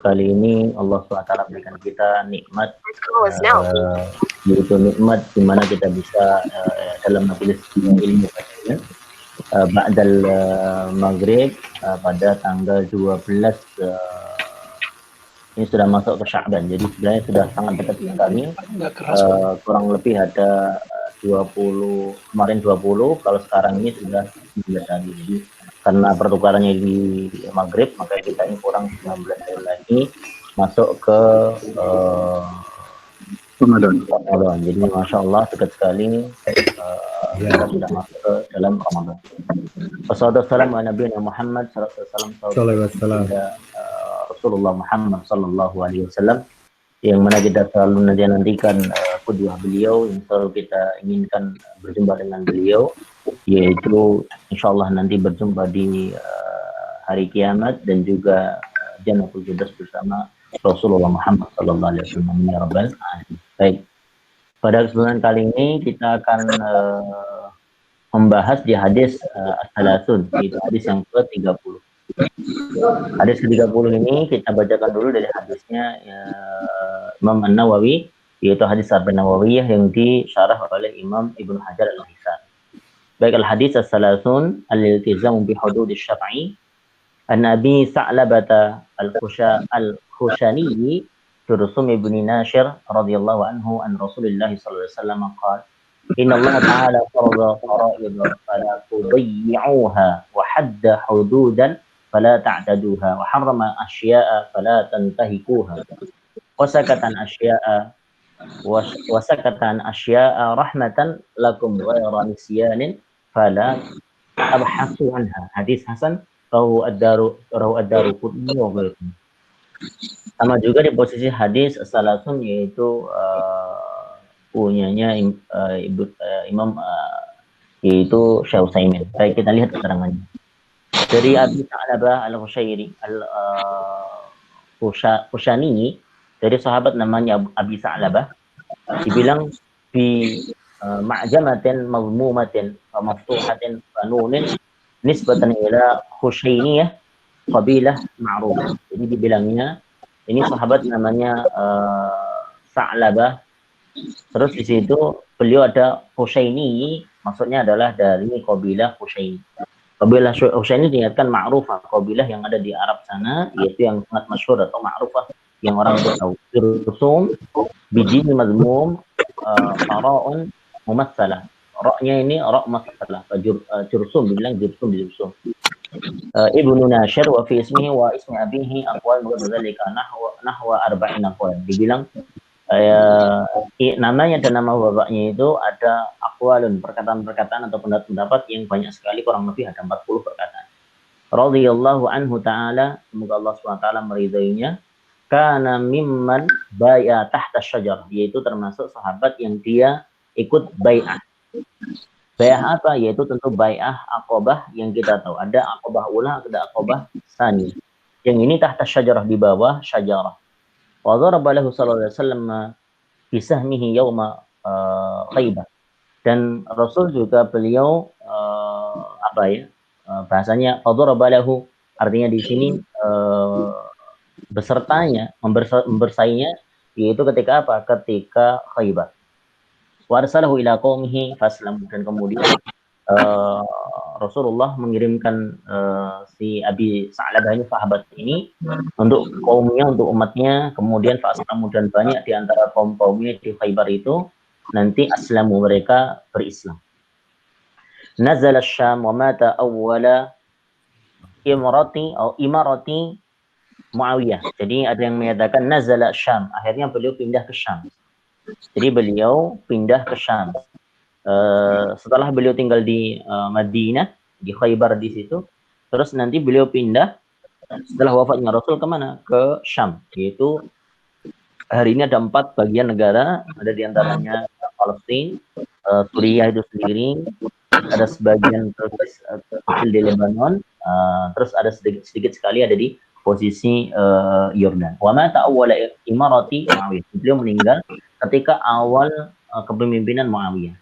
Kali ini Allah SWT berikan kita nikmat, yaitu nikmat di mana kita bisa dalam majelis ilmu ba'dal maghrib pada tanggal 12 ini sudah masuk ke Sya'ban. Jadi sebenarnya sudah sangat dekat sekali. Kurang lebih ada 20, kemarin 20, kalau sekarang ini sudah 19 hari. Jadi karena pertukarannya di maghrib, maka kita ini kurang 19 hari lagi masuk ke Ramadan. Jadi Masya Allah dekat sekali kita sudah masuk ke dalam Ramadan. Wassalamualaikum warahmatullahi wabarakatuh. Rasulullah Muhammad sallallahu alaihi wasallam yang mana kita selalu nantikan qudwah beliau, yang selalu kita inginkan berjumpa dengan beliau, yaitu insyaallah nanti berjumpa di hari kiamat dan juga Jannatul Firdaus bersama Rasulullah Muhammad sallallahu alaihi wasallam ya rabbal alamin. Baik. Pada kesempatan kali ini kita akan membahas di hadis as-salasun, yaitu hadis yang ke-30. Hadis ke-30 ini kita bacakan dulu dari hadisnya Imam An-Nawawi, yaitu hadis Arba'in Nawawiyah yang disyarah oleh Imam Ibnu Hajar Al-Hisani. Baik, al-hadis as-salasun al-iltizamu bi hudud asy-syar'i an Abi Sa'labata al-Khushani Jursum ibn Nashir radhiyallahu anhu an Rasulillah sallallahu alaihi wasallam qala inna Allah ta'ala farada fara'id fala tudayyi'uha wa hadda hududan فلا تعتدوها وحرم أشياء فلا تنتهكوها وسكت عن أشياء رحمة لكم غير نسيان فلا تبحثوا عنها. Hadis Hasan rawahu ad-Daruqutni wa ghairuhu. Sama juga di posisi hadis as-salasun, yaitu punyanya Imam yaitu Syekh Utsaimin. Baik, kita lihat keterangannya. Dari Abi Sa'labah al-Khushairi al-Khushani, dari sahabat namanya Abi Sa'labah, dibilang bi ma'jamatin mazmumatin wa maftuhatin qanunin nisbatan ila Khushainiyah qabilah ma'ruf. Jadi dibilangnya ini sahabat namanya Sa'labah. Terus di situ beliau ada Khushaini, maksudnya adalah dari qabilah Khushaini. Kabilah Husaini diingatkan ma'rufah, kabilah yang ada di Arab sana, yaitu yang sangat masyhur atau ma'rufah yang orang itu tahu. Jursum biji mazmum qara'un mumatsalah. Ra-nya ini ra' masalah. Jursum dibilang jursum. Ibnu Nashir wa fi ismihi wa ismi abihi aqwal wa dzalika nahwa arba'in aqwal. Dibilang namanya dan nama bapaknya itu ada aqwalun, perkataan-perkataan atau pendapat yang banyak sekali, kurang lebih ada 40 perkataan. Radhiyallahu anhu ta'ala, semoga Allah SWT meridainya. Kana mimman bai'a tahta syajar, yaitu termasuk sahabat yang dia ikut bai'ah. Bai'ah apa? Yaitu tentu bai'ah aqabah yang kita tahu. Ada aqabah ula, ada aqabah tsani. Yang ini tahta syajarah, di bawah syajarah. Wa daraba lahu sallallahu alaihi wasallam bi sahmihi yauma Khaibar. Dan Rasul juga beliau bahasanya daraba lahu, artinya di sini besertanya, membersainya, yaitu ketika apa? Ketika Khaibar. Wa arsalahu ila qaumihi faslamu, dan kemudian Rasulullah mengirimkan si Abi Sa'labah ini, sahabat ini, untuk kaumnya, untuk umatnya, kemudian faslamu, dan banyak di antara kaum-kaumnya di Khaibar itu nanti aslamu, mereka berislam. Nazal asy-Syam wa mata awwala imarati Muawiyah. Jadi ada yang menyatakan nazal asy-Syam, akhirnya beliau pindah ke Syam. Jadi beliau pindah ke Syam. Setelah beliau tinggal di Madinah, di Khaibar di situ, terus nanti beliau pindah setelah wafatnya Rasul kemana? Ke Syam, yaitu hari ini ada 4 bagian negara, ada diantaranya Palestina, Suriah itu sendiri, ada sebagian kecil di Lebanon, terus ada sedikit sekali ada di posisi Yordan. Wa mata awwala imarati Muawiyah, beliau meninggal ketika awal kepemimpinan Muawiyah.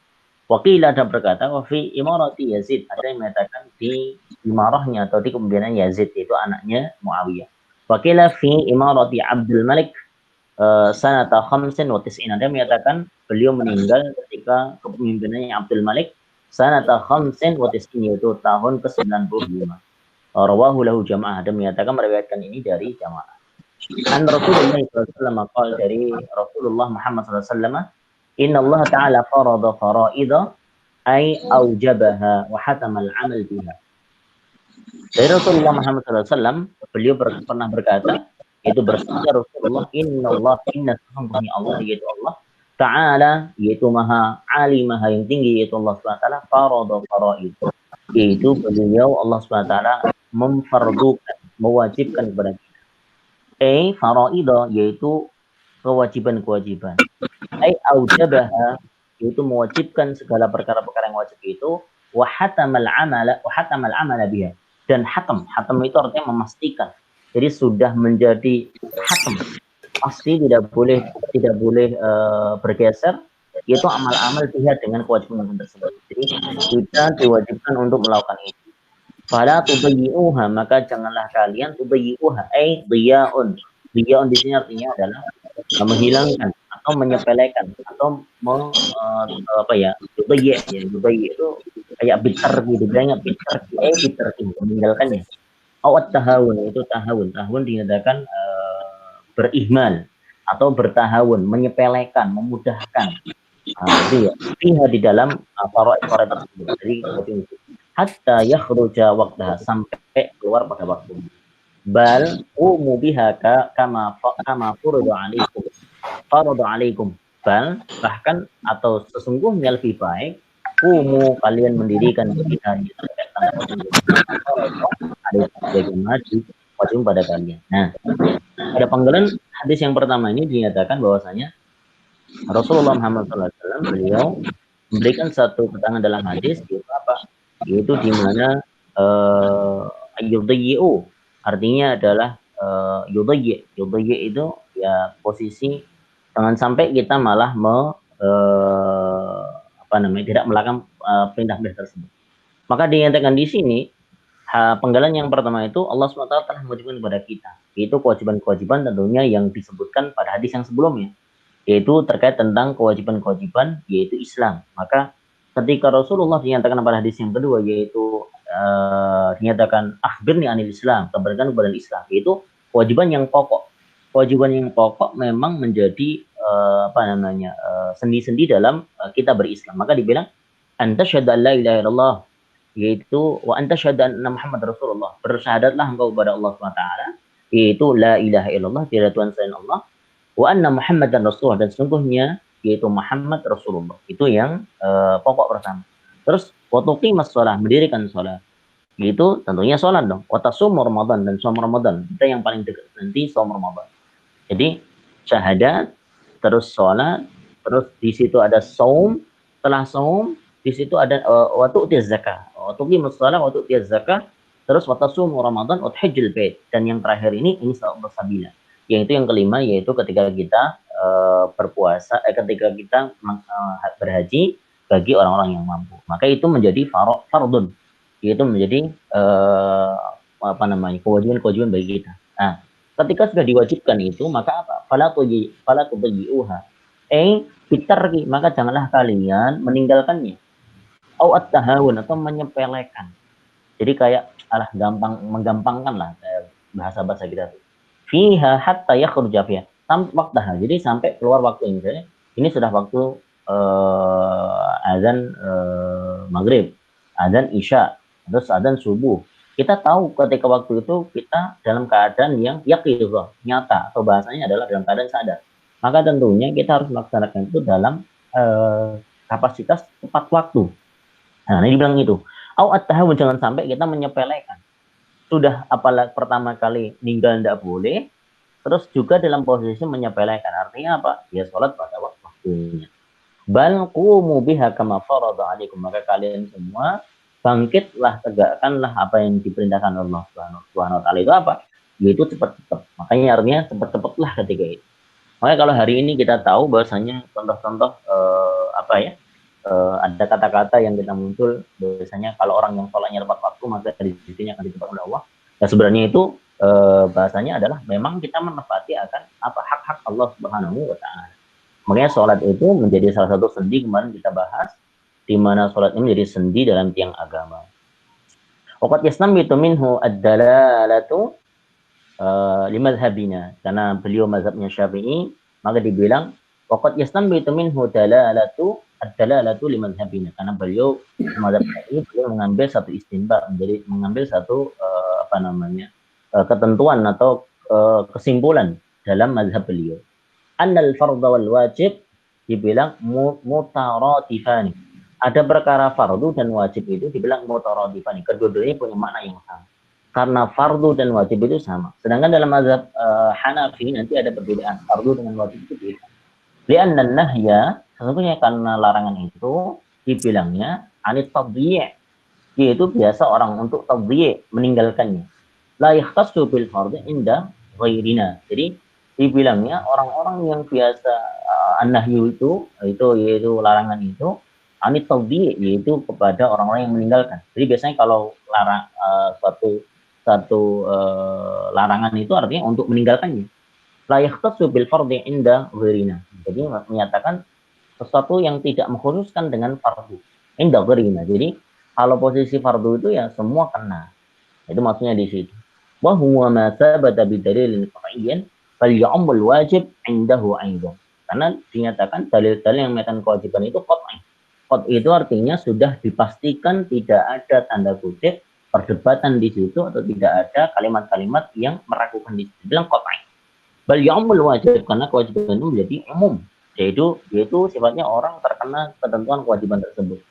Wakil ada berkata, wa fi imarati Yazid, ada yang mengatakan di imarahnya atau di kepemimpinan Yazid, itu anaknya Muawiyah. Wakila fi imarati Abdul Malik sanata khamsin wa tis'in. Ada menyatakan beliau meninggal ketika kepemimpinannya Abdul Malik sanata khamsin wa tis'in, yaitu tahun ke-95. Rawahu lahu jamaah. Ada menyatakan meriwayatkan ini dari jamaah. An Rasulullah SAW qala, dari Rasulullah Muhammad SAW, Inna Allah Ta'ala farada faraida ay aujabaha wa hatama al-amal biha. Dari Rasulullah Muhammad SAW, beliau pernah berkata, yaitu bersabda Rasulullah, Inna sesungguhnya Allah, yaitu Allah Ta'ala, yaitu maha ali, maha yang tinggi, yaitu Allah SWT, farada faraid, yaitu beliau Allah SWT memfardukan, mewajibkan kepada kita. Faraidah, yaitu kewajiban-kewajiban. Aujabaha, yaitu mewajibkan segala perkara-perkara yang wajib itu, wa hatamal amala biha, dan hatam itu artinya memastikan. Jadi sudah menjadi hatam, pasti tidak boleh bergeser, yaitu amal-amal biha, dengan kewajiban tersebut. Jadi kita diwajibkan untuk melakukan itu. Fala tubayyi'uha, maka janganlah kalian tubayyi'uha, dhiya'un. Dhiya'un di sini artinya adalah menghilangkan atau menyepelekan atau tubayyi' ya. Tubayyi' itu kayak bitarki, dibilangnya bitarki, meninggalkannya. Awat tahawun, itu tahawun. Tahawun dinyatakan berihmal atau bertahawun, menyepelekan, memudahkan. Jadi ya, di dalam faraid tersebut. Jadi hatta yakhruja waqtaha, sampai keluar pada waktu. Bal umu biha kama farada alaikum. Bal, bahkan atau sesungguhnya lebih baik, kalian mendirikan biha, ada wajib pada kalian. Nah, pada penggalan hadis yang pertama ini dinyatakan bahwasanya Rasulullah Muhammad SAW, beliau memberikan satu keterangan dalam hadis, yaitu apa? Yaitu di mana yudayyi'u, artinya adalah yudayyi' itu ya posisi jangan sampai kita malah tidak melakukan perintah-perintah tersebut. Maka dinyatakan di sini penggalan yang pertama itu Allah SWT telah mewajibkan kepada kita, yaitu kewajiban-kewajiban tentunya yang disebutkan pada hadis yang sebelumnya, yaitu terkait tentang kewajiban-kewajiban, yaitu Islam. Maka ketika Rasulullah dinyatakan pada hadis yang kedua, yaitu dinyatakan akhbirni anil Islam, kabarkan kepada Islam, yaitu kewajiban yang pokok. Kewajiban yang pokok memang menjadi sendi-sendi dalam kita berislam. Maka dibilang anta syahada la ilaha illallah, yaitu wa anta syahada anna Muhammad Rasulullah, bersyahadatlah engkau kepada Allah SWT, yaitu la ilaha illallah, tiada Tuhan selain Allah, wa anna Muhammadan Rasulullah, dan sesungguhnya yaitu Muhammad Rasulullah. Itu yang pokok pertama. Terus wa tuqimas shalah, mendirikan salat. Itu tentunya salat dong. Wa tasum Ramadan, dan saum Ramadan. Kita yang paling dekat nanti saum Ramadan. Jadi syahadat, terus salat, terus di situ ada saum, setelah saum di situ ada wa tu'tiz zakah. Wa tuqimus shalah wa tu'tiz zakah, terus wa tasum Ramadan wa tahajjul bait. Dan yang terakhir ini salat sabila. Yaitu yang kelima, yaitu ketika kita berpuasa, ketika kita berhaji bagi orang-orang yang mampu. Maka itu menjadi fardun, yaitu menjadi kewajiban bagi kita. Nah, ketika sudah diwajibkan itu, maka apa? Fala tubayyi'uha, bitarki, maka janganlah kalian meninggalkannya. Au at-tahawun, atau menyepelekan. Jadi kayak menggampangkan lah bahasa kita tuh. Fiha hatta yakhruja fiha, waqtaha, jadi sampai keluar waktu. Misalnya ini sudah waktu azan maghrib, azan isya, terus azan subuh. Kita tahu ketika waktu itu kita dalam keadaan yang yaqizah, nyata, atau bahasanya adalah dalam keadaan sadar. Maka tentunya kita harus melaksanakan itu dalam kapasitas tepat waktu. Nah, ini dibilang itu. Au at-tahawun, jangan sampai kita menyepelekan. Sudah apalagi pertama kali meninggal tidak boleh, terus juga dalam posisi menyepelekan. Artinya apa? Ya sholat pada waktunya. Bal qumu biha kama farada alaikum, maka kalian semua bangkitlah, tegakkanlah apa yang diperintahkan Allah Subhanahu wa taala. Itu apa? Yaitu cepat-cepat. Makanya artinya cepat-cepatlah ketika itu. Makanya kalau hari ini kita tahu bahwasanya contoh-contoh ada kata-kata yang kita muncul biasanya kalau orang yang sholatnya tepat waktu, maka di sini akan ditempat oleh Allah. Nah, sebenarnya itu bahasanya adalah memang kita menepati akan apa hak-hak Allah Subhanahu wa taala. Makanya sholat itu menjadi salah satu sendi kemarin kita bahas, di mana sholat ini menjadi sendi dalam tiang agama. Waqad yastanbitu minhu ad-dalalatu limadhabina, karena beliau mazhabnya Syafi'i, maka dibilang waqad yastanbitu minhu dalalatu ad-dalalatu limadhabina, karena beliau mazhab Syafi'i beliau mengambil satu istinbat, menjadi mengambil satu ketentuan atau kesimpulan dalam mazhab beliau. Annal fardhu wal wajib dibilang mutaratifani. Ada perkara fardu dan wajib itu dibilang mutaratifani. Kedua-duanya punya makna yang sama. Karena fardu dan wajib itu sama. Sedangkan dalam mazhab Hanafi nanti ada perbedaan. Fardu dengan wajib itu beda. Li'anna nahya, sesungguhnya karena larangan itu dibilangnya anit tadyi', yaitu biasa orang untuk tadyi', meninggalkannya. La yakhtassu bil fardhi inda ghairina. Jadi dibilangnya orang-orang yang biasa an-nahyu itu yaitu larangan itu anit tadyi', yaitu kepada orang-orang yang meninggalkan. Jadi biasanya kalau satu larangan itu artinya untuk meninggalkannya. La yakhtassu bil fardhi inda ghairina. Jadi menyatakan sesuatu yang tidak mengkhususkan dengan fardu inda ghairina. Jadi kalau posisi fardu itu ya semua kena. Itu maksudnya di situ. Wa huwa ma thabata bi dalilin qat'iyyin fal ya'mul wajib indahu aidan. Karena dinyatakan dalil-dalil yang menyatakan kewajiban itu qat'i. Qat'i itu artinya sudah dipastikan, tidak ada tanda kutip perdebatan di situ atau tidak ada kalimat-kalimat yang meragukan di situ. Bilang qat'i. Bal ya'mul wajib, karena kewajiban itu menjadi umum. Yaitu sifatnya orang terkena ketentuan kewajiban tersebut.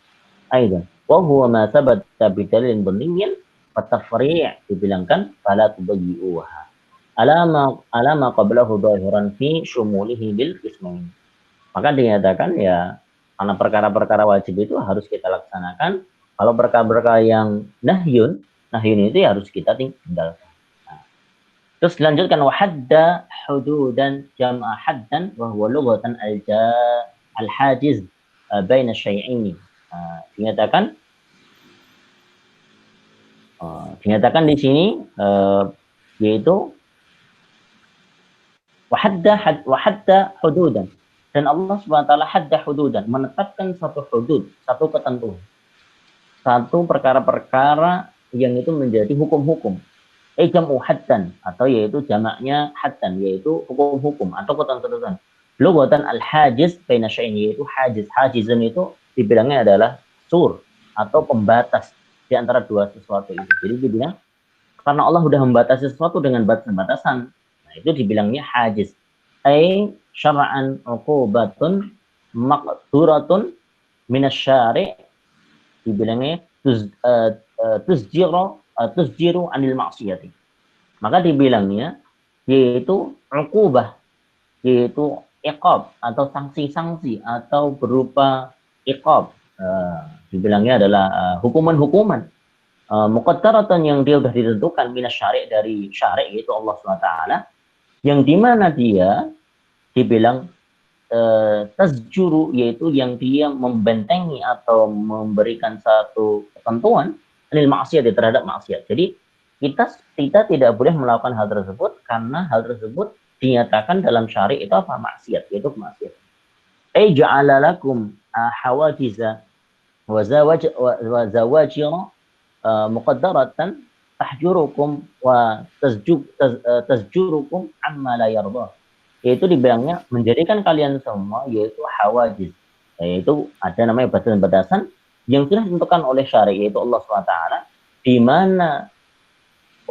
Aidan. Wa huwa ma thabata bi dalilin dhanniyin fatafri' dibilangkan fala tudayyi'uha. Alama qablahu dhahiran fi syumulihi bil ismain. Maka dinyatakan ya karena perkara-perkara wajib itu harus kita laksanakan. Kalau perkara-perkara yang nahyun itu ya harus kita tinggalkan. Nah. Terus dilanjutkan wahadda hududan jam'a haddan wa huwa lughatan al-hajiz baina syai'aini. Dinyatakan di sini yaitu wahadda hududan, dan Allah Subhanahu wa taala hadda hududan, menetapkan satu hudud, satu ketentuan, satu perkara-perkara yang itu menjadi hukum-hukum. Jam'u haddan, atau yaitu jamaknya haddan, yaitu hukum-hukum atau ketentuan. Lughatan al-hajiz baina syai'in, yaitu hajiz. Hajizun itu dibilangnya adalah sur atau pembatas di antara dua sesuatu itu. Jadi dibilang karena Allah sudah membatasi sesuatu dengan batasan-batasan, nah itu dibilangnya hajiz. Ai syar'an uqubatun maqduratun minasyari', dibilangnya tuzjiru anil maksiyati. Maka dibilangnya yaitu uqubah, yaitu iqab atau sanksi-sanksi atau berupa iqab. Dibilangnya adalah hukuman-hukuman muqaddaratan yang dia sudah ditentukan minasyari' dari syari' yaitu Allah SWT, yang dimana dia dibilang tazjuru, yaitu yang dia membentengi atau memberikan satu ketentuan anil maksiat, terhadap maksiat. Jadi kita tidak boleh melakukan hal tersebut karena hal tersebut dinyatakan dalam syari' itu apa? Maksiat, yaitu maksiat. Ai ja'ala lakum hawajiza wa zawajira muqaddaratan tahjurukum wa tazjurukum amma la yarda. Yaitu dibilangnya menjadikan kalian semua yaitu hawajiz, yaitu ada namanya batasan-batasan yang sudah ditentukan oleh syari', yaitu Allah SWT, di mana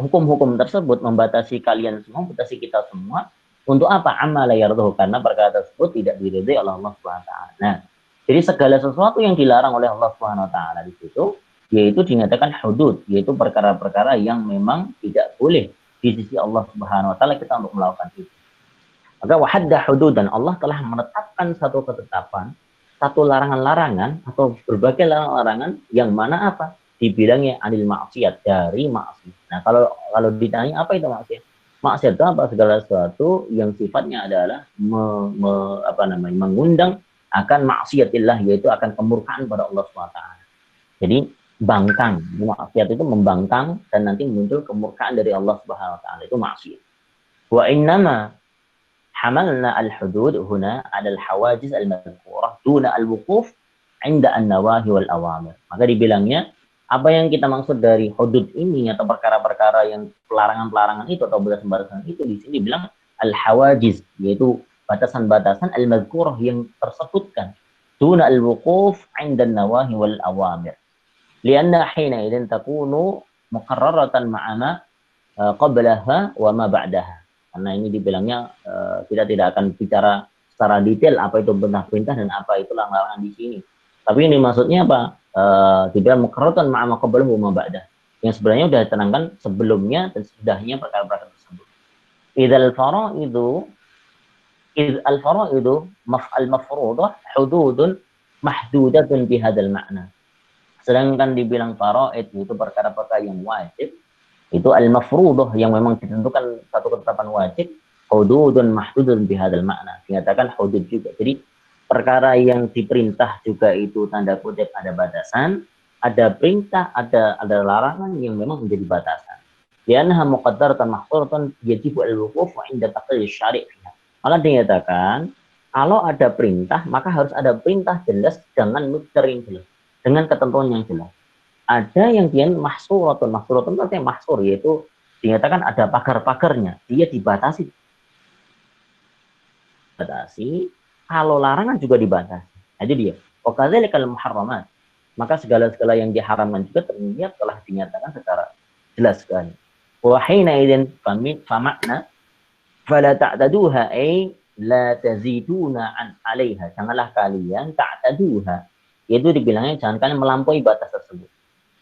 hukum-hukum tersebut membatasi kalian semua, membatasi kita semua. Untuk apa? Amma la yardahu, karena perkara tersebut tidak diridhai oleh Allah SWT. Nah, jadi segala sesuatu yang dilarang oleh Allah SWT di situ, yaitu dinyatakan hudud, yaitu perkara-perkara yang memang tidak boleh di sisi Allah SWT kita untuk melakukan itu. Maka wahadda hudud, dan Allah telah menetapkan satu ketetapan, satu larangan-larangan atau berbagai larangan-larangan yang mana apa? Dibilangnya anil maksiat, dari maksiat. Nah, kalau ditanya apa itu maksiat? Maksiat itu apa? Segala sesuatu yang sifatnya adalah mengundang akan maksiatillah, yaitu akan kemurkaan pada Allah SWT. Jadi bangkang. Maksiat itu membangkang dan nanti muncul kemurkaan dari Allah Subhanahu wa taala, itu maksiat. Wa innama hamalna al-hudud huna 'ala al-hawajiz al-madhkurah duna al-wuquf 'inda an-nawahi wal awamir. Maka dibilangnya apa yang kita maksud dari hudud ini atau perkara-perkara yang pelarangan-pelarangan itu atau batasan-batasan itu di sini bilang al-hawajiz, yaitu batasan-batasan al-madhkurah yang tersebutkan duna al-wuquf 'inda an-nawahi wal awamir. Lianna hina idzin takunu muqarraratan ma'a ma qablaha wa ma ba'daha. Karena ini dibilangnya kita tidak akan bicara secara detail apa itu perintah dan apa itu larangan di sini. Tapi ini maksudnya apa? Dibilang muqarraratan ma'a ma qablahu wa ma ba'daha. Yang sebenarnya sudah diterangkan sebelumnya dan sesudahnya perkara-perkara tersebut. Idzal faraidu al-mafruḍah hududun mahdudatun bi hadzal ma'na. Sedangkan dibilang faraid itu perkara-perkara yang wajib, itu al-mafruḍah yang memang ditentukan satu ketetapan wajib, hududun mahdudun bihadzal makna, dinyatakan hudud juga. Jadi perkara yang diperintah juga itu tanda kutip ada batasan, ada perintah, ada larangan yang memang menjadi batasan. Li'annaha muqaddaratan mahsuratan yajibu al-wuquf 'inda taqrir syari' fiha. Maka dinyatakan kalau ada perintah maka harus ada perintah jelas dengan miqdar yang jelas, dengan ketentuan yang jelas. Ada yang dia mahsuratun artinya mahsur, yaitu dinyatakan ada pagar-pagarnya, dia dibatasi. Kalau larangan juga dibatasi. Jadi dia. Wa kadzalikal muharramat. Maka segala-segala yang diharamkan juga ternyata telah dinyatakan secara jelas sekali. Wa hina idzin famakna fala ta'taduha ay la taziduna an 'alaiha. Janganlah kalian ta'taduha. Itu dibilangnya jangan kalian melampaui batas tersebut.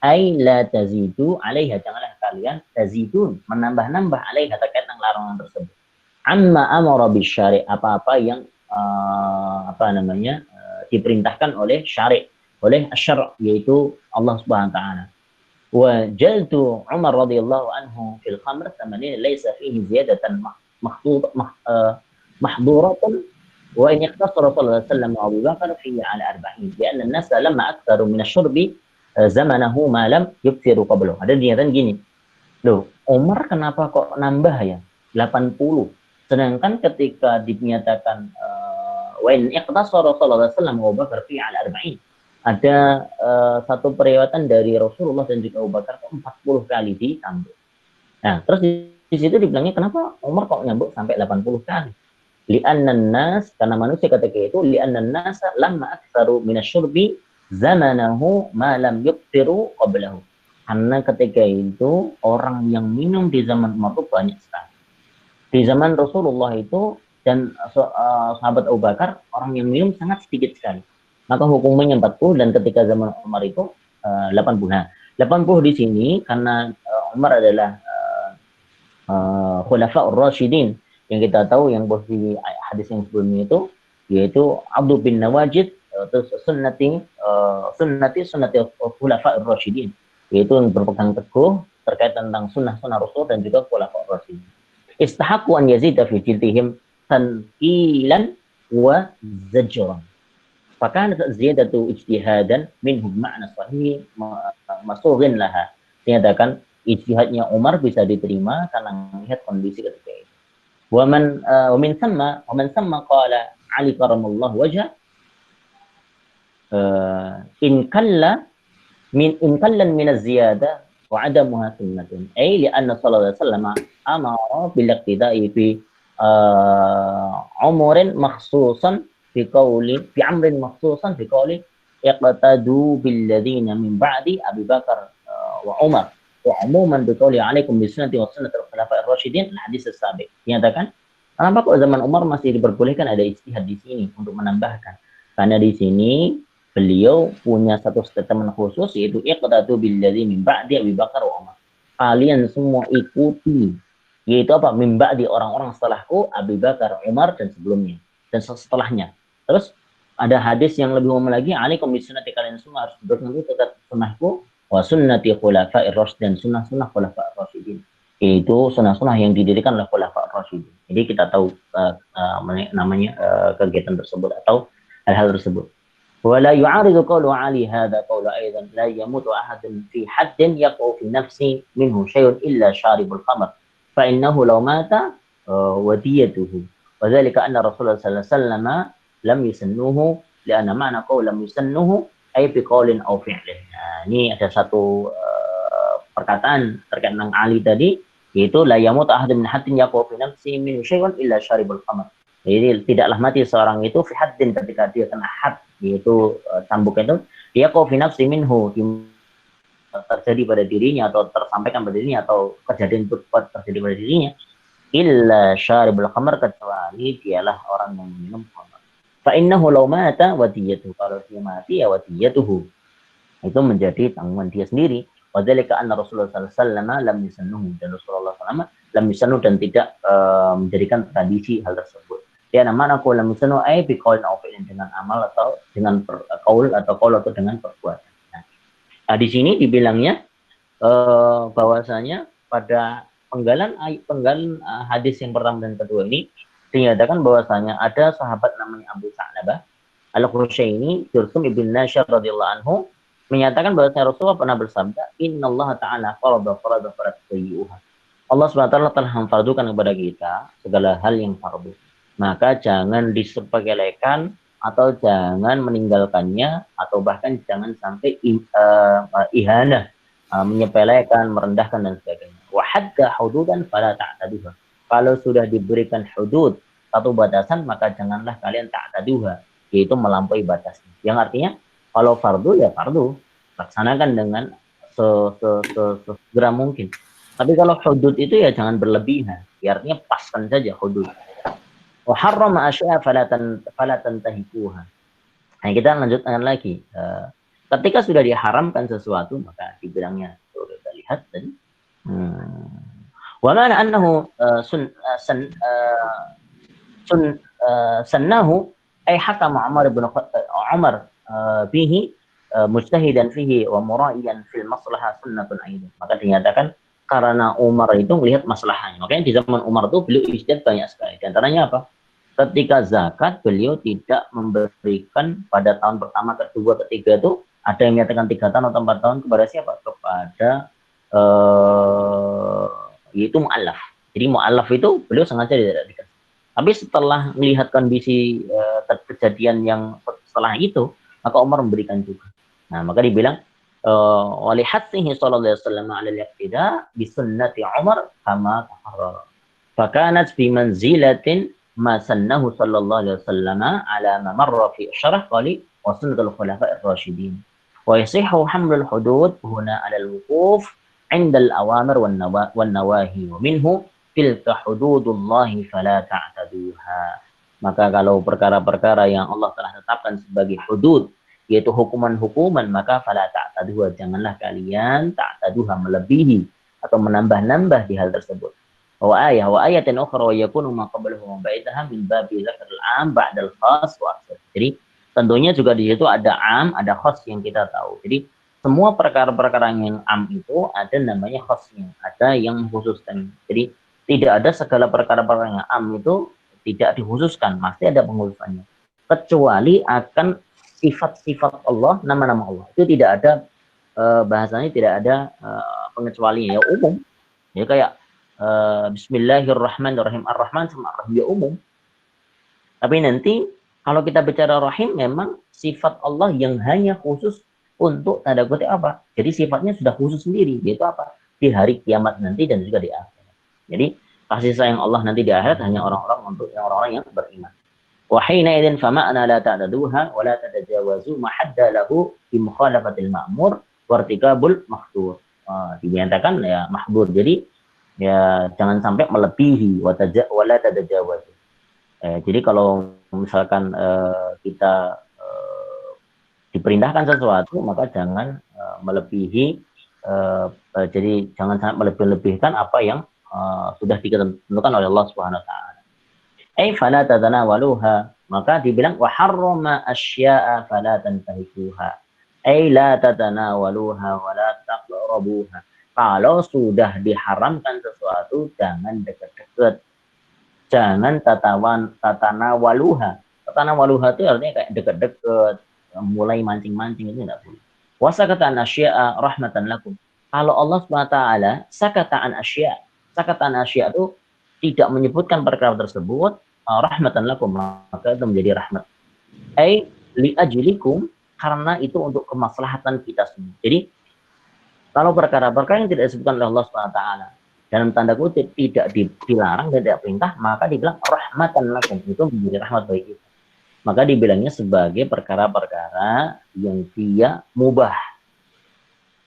Ai la tazidu 'alaiha, janganlah kalian tazidun menambah-nambah 'alaiha terkait dengan larangan tersebut. Amma amara bisyari', apa-apa yang diperintahkan oleh syari', oleh asy-syar', yaitu Allah Subhanahu wa taala. Wa jaltu Umar radhiyallahu anhu fil khamr thamani laysa fihi ziyadatan mahduratan wa in iqtasara sallallahu alaihi wasallam wa Abu Bakar fihi ala 40 li'anna an-nas lamma aktharu min asy-syurbi zamanahu malam yubtiru qablu. Ada dinyatakan gini, loh Umar kenapa kok nambah ya 80, sedangkan ketika dinyatakan wa in iqtasara sallallahu alaihi wasallam wa Abu Bakar fi ala 40, ada satu periwayatan dari Rasulullah dan juga Abu Bakar 40 kali ditambah. Nah, terus di situ dibilangnya kenapa Umar kok nyambuk sampai 80 kali? Li'annan nas, karena manusia ketika itu li'annan nas lamma aktsaru minasyurbi zamanahu ma lam yubtiru qablahu. Karena ketika itu orang yang minum di zaman Umar itu banyak sekali. Di zaman Rasulullah itu dan sahabat Abu Bakar orang yang minum sangat sedikit sekali. Maka hukumnya 40 dan ketika zaman Umar itu 80. Nah, 80 di sini karena Umar adalah khulafa'ur rasyidin yang kita tahu yang posisi hadis yang sebelumnya itu yaitu Abdul bin Nawajid terus sunnati khulafa'ir rasyidin, yaitu yang berpegang teguh terkait tentang sunnah-sunnah Rasul dan juga khulafa'ir rasyidin. Istahaqqu an yazida fi jiltihim tanqilan wa zajran. Fakanat ziyadatu ijtihadan minhum ma'na sahih masughin laha. Dinyatakan ijtihadnya Umar bisa diterima karena melihat kondisi ketika itu. Wa min thamma qala Ali karamallahu wajhah in kallan min az-ziyadah wa 'adamuha sunnatun ay li'anna sallallahu alaihi wasallam amara bil iqtida'i fi umurin makhsusan fi amrin makhsusan fi qawli iqtadu bil ladzina min ba'di Abi Bakar wa Umar wa umuman bi qawli 'alaikum bi sunnati wa sunnati al-khulafa'ir rasyidin, hadis as-sabiq. Dinyatakan kenapa kok zaman Umar masih diperbolehkan ada ijtihad di sini untuk menambahkan? Karena di sini beliau punya satu statement khusus yaitu iqtadu billadzi min ba'di Abi Bakar wa Umar. Kalian semua ikuti, yaitu apa? Min ba'di orang-orang setelahku, Abi Bakar, Umar dan sebelumnya dan setelahnya. Terus ada hadis yang lebih umum lagi, alaikum bisunnati, kalian semua harus berpegang teguh sunnahku wa sunnati khulafa'ir rasyidin, sunnah-sunnah khulafa'ir rasyidin. Yaitu sunnah-sunnah yang didirikan oleh khulafa'ir rasyidin. Jadi kita tahu namanya kegiatan tersebut atau hal-hal tersebut. ولا يعارض قول علي هذا قول أيضا لا يموت أحد في حد يقع في النفس منه شيء إلا شارب الخمر فإنه لو مات وديته وذلك أن رسول الله صلى الله عليه وسلم لم يسنوه لأن معنى قول لم يسنوه أي بقول أو فعل. Nah, ini ada satu perkataan terkait dengan Ali tadi, yaitu la yamut ahadun min haddin yaqau fi nafsi min syai'un illa syaribul khamr. Jadi tidaklah mati seorang itu fi haddin ketika dia kena had, yaitu cambuk itu, dia qau fi nafsi minhu, terjadi pada dirinya atau tersampaikan pada dirinya atau kejadian itu terjadi pada dirinya, illa syaribul khamr, kecuali dialah orang yang minum khamr. Fa innahu law mata wadiyatuhu, kalau dia mati ya wadiyatuhu, itu menjadi tanggungan dia sendiri. Wadzalika anna Rasulullah sallallahu alaihi wasallam lam yusannuhu, dan Rasulullah sallallahu lam yusannu, dan tidak menjadikan tradisi hal tersebut. Dia nama aku lam yusannu ay bi qaulin aw fi'lin, dengan amal atau dengan qaul atau dengan perbuatan. Nah, di sini dibilangnya bahwasanya pada penggalan hadis yang pertama dan kedua ini dinyatakan bahwasanya ada sahabat namanya Abu Sa'labah Al-Khusyaini Jursum ibn Nashar radhiyallahu anhu menyatakan bahwa Rasulullah pernah bersabda, Innallaha ta'ala farada sayyi'uha. Allah SWT telah memfardukan kepada kita segala hal yang fardu. Maka jangan disepelekan atau jangan meninggalkannya, atau bahkan jangan sampai ihana, menyepelekan, merendahkan dan sebagainya. Wa hadda hududan fala ta'taduha. Kalau sudah diberikan hudud, satu batasan, maka janganlah kalian ta'taduha, yaitu melampaui batasnya. Yang artinya kalau fardu ya fardu, laksanakan dengan segera mungkin. Tapi kalau hudud itu ya jangan berlebihan, ya artinya paskan saja hudud. Wa harrama asya'a fala tantahikuha. Nah, kita lanjutkan lagi. Ketika sudah diharamkan sesuatu, maka dibilangnya, kita lihat tadi. Wa mana annahu sannahu ay hakama Umar bihi mujtahidan fihi wa mura'iyan fil maslahah sunnatun aidan. Maka dinyatakan karena Umar itu melihat maslahahnya. Makanya di zaman Umar itu beliau ijtihad banyak sekali. Di antaranya apa? Ketika zakat beliau tidak memberikan pada tahun pertama, kedua, ketiga itu, ada yang menyatakan 3 tahun atau 4 tahun, kepada siapa? Kepada yaitu mu'allaf. Jadi mu'allaf itu beliau sengaja tidak dikasih. Tapi setelah melihat kondisi kejadian yang setelah itu, maka Umar memberikan juga. Nah, maka dibilang walihatsihi sallallahu alaihi wasallam 'ala al-iqtida bi sunnati Umar kama taharrara. Fakanat bi manzilatin ma sannahu sallallahu alaihi wasallam 'ala ma marra fi syarah qali wa sunnatul khulafa'ir rasyidin. Wa yasihu hamlul hudud huna 'ala al-wuquf 'inda al-awamir wan nawahi wa minhu tilka hududullahi fala ta'taduha. Maka kalau perkara-perkara yang Allah telah tetapkan sebagai hudud, yaitu hukuman-hukuman, maka fala ta'taduha, janganlah kalian ta'taduha, melebihi atau menambah-nambah di hal tersebut. Wa ayatin ukhra wa yakunu ma qablahu wa ba'daha min babi zakaril 'am ba'dal khas wa aksar. Jadi tentunya juga di situ ada 'am, ada khas yang kita tahu. Jadi semua perkara-perkara yang 'am itu ada namanya khasnya, ada yang mengkhususkan. Jadi tidak ada segala perkara-perkara yang 'am itu tidak dikhususkan, pasti ada penghususannya. Kecuali akan sifat-sifat Allah, nama-nama Allah. Itu tidak ada bahasanya, tidak ada pengecualian, ya umum. Ya kayak Bismillahirrahmanirrahim, Ar-Rahman sama Ar-Rahim, ya umum. Tapi nanti kalau kita bicara Rahim, memang sifat Allah yang hanya khusus untuk tanda kutip apa? Jadi sifatnya sudah khusus sendiri, yaitu apa? Di hari kiamat nanti dan juga di akhirat. Jadi kasih sayang Allah nanti di akhirat hanya orang-orang untuk orang-orang yang beriman. Wa hina idzin fa ma'na la ta'taduha wa la tatajawazu ma hadda lahu bi mukhalafatil ma'mur wa irtikabul mahdzur. Dinyatakan ya mahdzur. Jadi ya jangan sampai melebihi wa la tatajawazu. Jadi kalau misalkan kita diperintahkan sesuatu, maka jangan melebihi, jadi jangan sangat melebih-lebihkan apa yang sudah ditentukan oleh Allah Subhanahu wa taala. Fala tatanawaluha, maka dibilang wa harrama asya'a fala tantahikuha. La tatanawaluha wa la taqrabuha. Kalau sudah diharamkan sesuatu, jangan dekat-dekat. Jangan tatanawaluha. Tatanawaluha itu artinya kayak dekat-dekat, mulai mancing-mancing itu tidak boleh. Wa sakata an asya'a rahmatan lakum. Kalau Allah SWT sakata an asya', sakata an asya' itu tidak menyebutkan perkara tersebut rahmatan lakum, maka itu menjadi rahmat. Ai li ajlikum, karena itu untuk kemaslahatan kita semua. Jadi kalau perkara-perkara yang tidak disebutkan oleh Allah SWT dalam tanda kutip tidak dilarang dan tidak perintah, maka dibilang rahmatan lakum, itu menjadi rahmat bagi kita. Maka dibilangnya sebagai perkara-perkara yang dia mubah.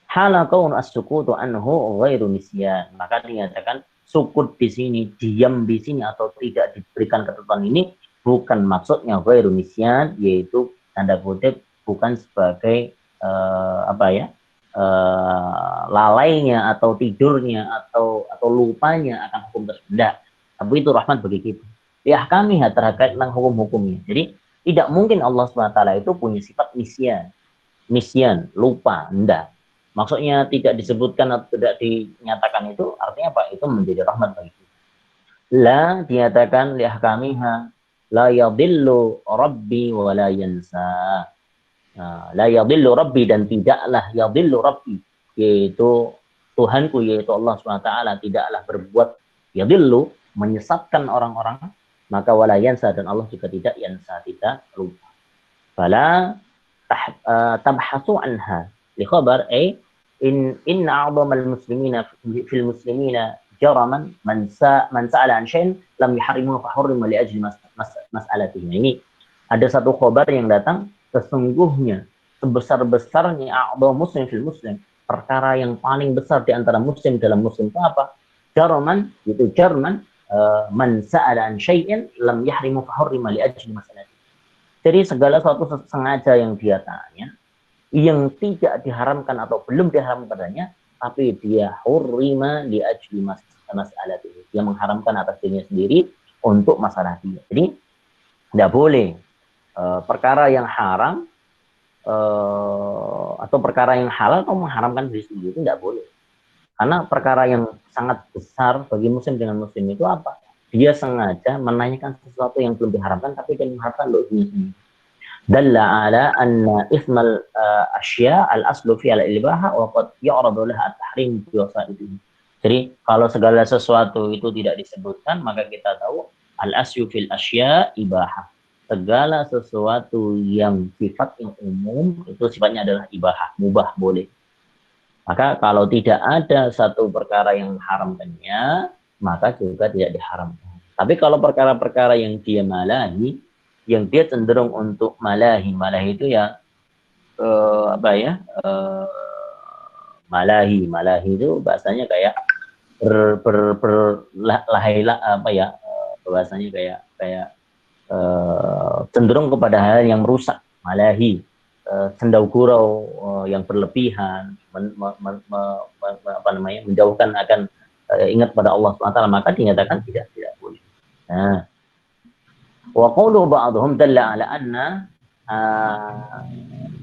Halakaun as-sukutu anhu ghairu nisyan. Maka dinyatakan sukut di sini, diam di sini atau tidak diberikan ketentuan ini bukan maksudnya ghairu nisyan, yaitu tanda kutip bukan sebagai lalainya atau tidurnya atau lupanya akan hukum tersebut. Tapi itu rahmat bagi kita. Ya kami terkait dengan hukum-hukumnya. Jadi tidak mungkin Allah SWT itu punya sifat nisyan, lupa, enggak. Maksudnya tidak disebutkan atau tidak dinyatakan itu artinya apa? Itu menjadi rahmat bagi kita. La dinyatakan li ahkamiha la yadillu rabbi wa la yansa. La yadillu rabbi, dan tidaklah yadillu rabbi, yaitu Tuhanku, yaitu Allah SWT tidaklah berbuat yadillu, menyesatkan orang-orang, maka wala yansa, dan Allah juga tidak yansa, tidak lupa. Fala tabhasu anha li khabar in a'dham al-muslimina fil muslimina jaraman man sa'ala an syai'in lam yuharrimu fa hurrima li ajli mas'alatihi. Ini ada satu khabar yang datang, sesungguhnya sebesar-besarnya a'dha muslim fil muslim, perkara yang paling besar di antara muslim dalam muslim itu apa? Jarman, itu Jerman, man sa'ala an syai'in lam yahrimu fa hurrima li ajli mas'alati. Jadi segala sesuatu sengaja yang dia tanya, yang tidak diharamkan atau belum diharamkan padanya, tapi dia hurrima li ajli mas'alati. Dia mengharamkan atas dirinya sendiri untuk masalah dia. Jadi tidak boleh perkara yang haram atau perkara yang halal atau mengharamkan diri sendiri, itu tidak boleh. Karena perkara yang sangat besar bagi muslim dengan muslim itu apa? Dia sengaja menanyakan sesuatu yang belum diharamkan, tapi dia mengharamkan untuk diri sendiri. Dalla ala anna ismal asya al-aslu fi al-ibaha wa qad yu'radu laha at-tahrim bi wasaitihi. Jadi kalau segala sesuatu itu tidak disebutkan, maka kita tahu al-asyu fil asya ibahah. Segala sesuatu yang sifatnya umum itu sifatnya adalah ibahah, mubah, boleh. Maka kalau tidak ada satu perkara yang mengharamkannya, maka juga tidak diharamkan. Tapi kalau perkara-perkara yang dia malahi, yang dia cenderung untuk malahi itu ya malahi itu bahasanya kayak bahasanya kayak cenderung kepada hal yang merusak, malahi, sendau gurau yang berlebihan, menjauhkan akan ingat pada Allah SWT, maka dinyatakan tidak boleh. Nah, wa qawlu ba'dhum dalla ala anna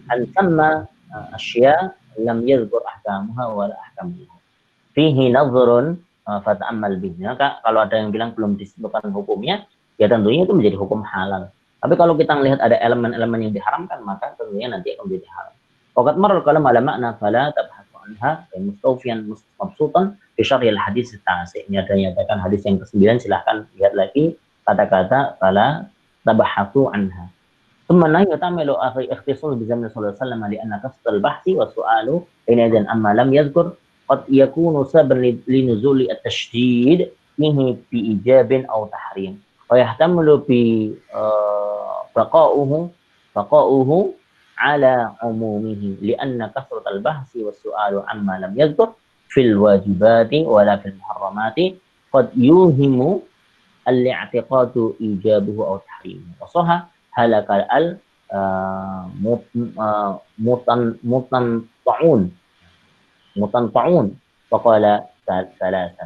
an thamma asya lam yadhkur ahkamuha wa la ahkamuha fihi nadhrun fata'ammal bihi. Maka kalau ada yang bilang belum disebutkan hukumnya, ya tentunya itu menjadi hukum halal. Tapi kalau kita melihat ada elemen-elemen yang diharamkan, maka tentunya nanti akan menjadi halal. Waqad marra kalam ala makna fala tabhasu anha mustawfiyan mabsutan fi syarh al-hadis at-tasi'. Ini ada nyatakan hadis yang ke-9, silahkan lihat lagi kata-kata fala tabhasu anha. Thumma la yatamilu ikhtisas bi zaman sallallahu alaihi wasallam li anna qasd al-bahthi wa su'alu inaidan amma lam yadhkur qad yakunu sababan li nuzuli at-tashdid fihi bi ijabin aw tahrim. ويحتمل بقاؤه على عمومه لأن كثرة البحث والسؤال عما لم يذكر في الواجبات ولا في المحرمات قد يوهم الاعتقاد إيجابه أو تحريمه وصح هلك المتنطعون فقال ثلاثا.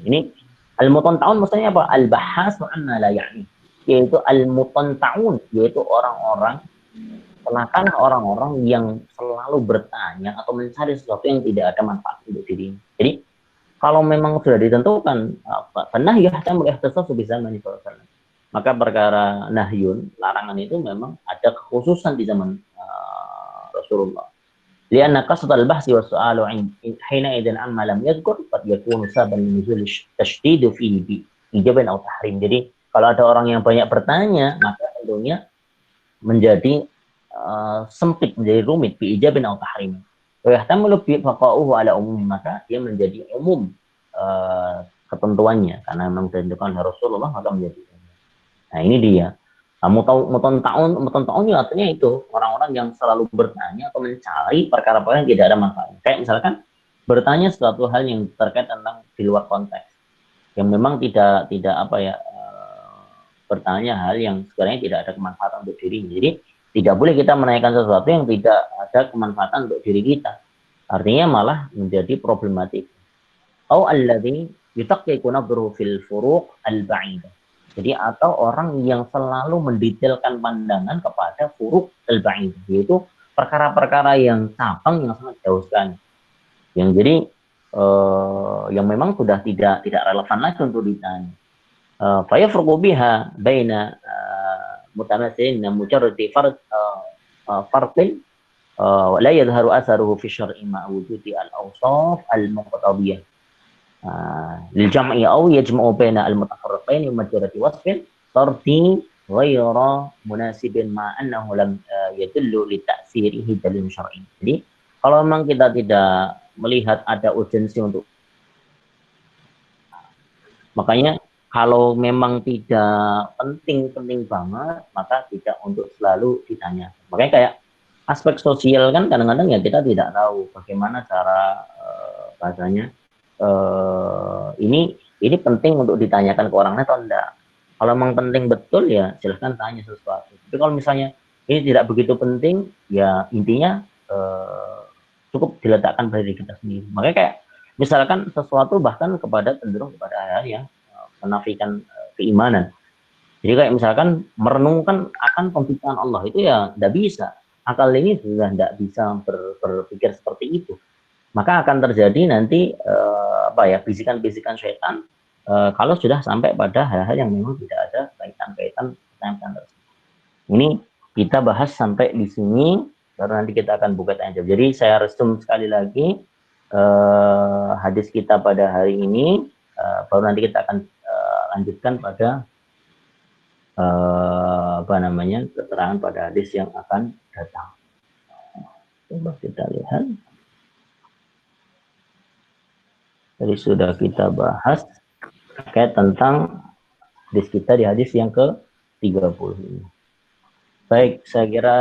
Ini al-mutantaun maksudnya apa? Al-bahas wa anna la ya'ni. Yaitu al-mutantaun, yaitu orang-orang yang selalu bertanya atau mencari sesuatu yang tidak ada manfaat untuk dirinya. Jadi kalau memang sudah ditentukan pernah yahtamul ihtisas bi zaman Rasulullah, maka perkara nahyun, larangan itu memang ada ada kekhususan di zaman Rasulullah. Lianna qasd al-bahsi wa su'alu hina idzan amma lam yadhkur qad yakunu sababan nuzul tashdid fihi bi ijabin atau tahrim. Jadi kalau ada orang yang banyak bertanya, maka tentunya menjadi sempit, menjadi rumit bi ijabin atau tahrim. Wa yahtamilu bi faqa'uhu ala umumi, maka dia menjadi umum ketentuannya karena memang ditentukan oleh Rasulullah, maka menjadi umum. Nah, ini dia. Mutontaun artinya itu orang-orang yang selalu bertanya atau mencari perkara-perkara yang tidak ada manfaatnya. Kayak misalkan bertanya suatu hal yang terkait tentang di luar konteks, yang memang tidak bertanya hal yang sebenarnya tidak ada kemanfaatan untuk dirinya. Jadi tidak boleh kita menanyakan sesuatu yang tidak ada kemanfaatan untuk diri kita. Artinya malah menjadi problematik. Au alladzi yutaqqiqu nadruhu fil furuq al-ba'idah. Jadi atau orang yang selalu mendetailkan pandangan kepada furuk al-ba'id, yaitu perkara-perkara yang cabang yang sangat jauh sekali. Yang jadi yang memang sudah tidak relevan lagi untuk ditanya. Fa yafruqu biha baina mutamatsilin mujarradi farqin la yadhharu atharuhu fi syar'i ma wujudi al-awsaf al-muqtadiyah. للجمع أو يجمع بين المتفرقين بمجرد وصف طردي غير مناسب مع أنه لم يدل لتأثيره دليل شرعي. Jadi kalau memang kita tidak melihat ada urgensi untuk, makanya kalau memang tidak penting banget, maka tidak untuk selalu ditanya. Makanya kayak aspek sosial kan kadang-kadang ya kita tidak tahu bagaimana cara bahasanya. Ini penting untuk ditanyakan ke orang atau enggak. Kalau memang penting betul ya silahkan tanya sesuatu. Tapi kalau misalnya ini tidak begitu penting, ya intinya cukup diletakkan pada diri kita sendiri. Makanya kayak misalkan sesuatu bahkan cenderung kepada hal yang menafikan keimanan. Jadi kayak misalkan merenungkan akan penciptaan Allah itu ya tidak bisa. Akal ini sudah tidak bisa berpikir seperti itu. Maka akan terjadi nanti bisikan-bisikan syaitan kalau sudah sampai pada hal-hal yang memang tidak ada kaitan tersebut. Ini kita bahas sampai di sini, baru nanti kita akan buka tanya jawab. Jadi saya resum sekali lagi hadis kita pada hari ini, baru nanti kita akan lanjutkan pada keterangan pada hadis yang akan datang. Coba kita lihat. Jadi sudah kita bahas terkait tentang hadis kita di hadis yang ke-30 ini. Baik, saya kira